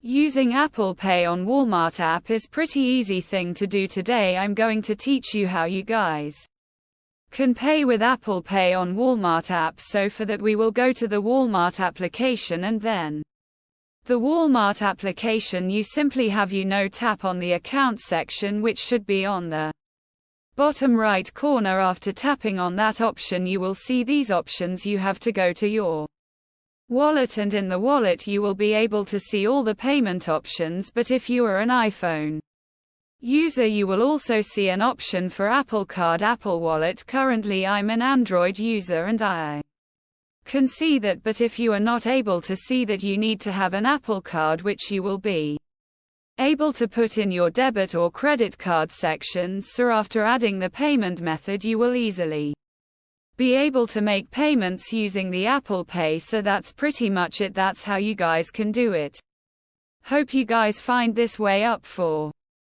Using Apple Pay on Walmart app is pretty easy thing to do. Today I'm going to teach you how you guys can pay with Apple Pay on Walmart app. So for that we will go to the Walmart application, and then the Walmart application you simply have tap on the account section, which should be on the bottom right corner. After tapping on that option you will see these options. You have to go to your wallet, and in the wallet you will be able to see all the payment options, but if you are an iPhone user you will also see an option for Apple Card, Apple Wallet. Currently I'm an Android user and I can see that, but if you are not able to see that, you need to have an Apple Card, which you will be able to put in your debit or credit card sections. So after adding the payment method you will easily be able to make payments using the Apple Pay. So that's pretty much it. That's how you guys can do it. Hope you guys find this way up for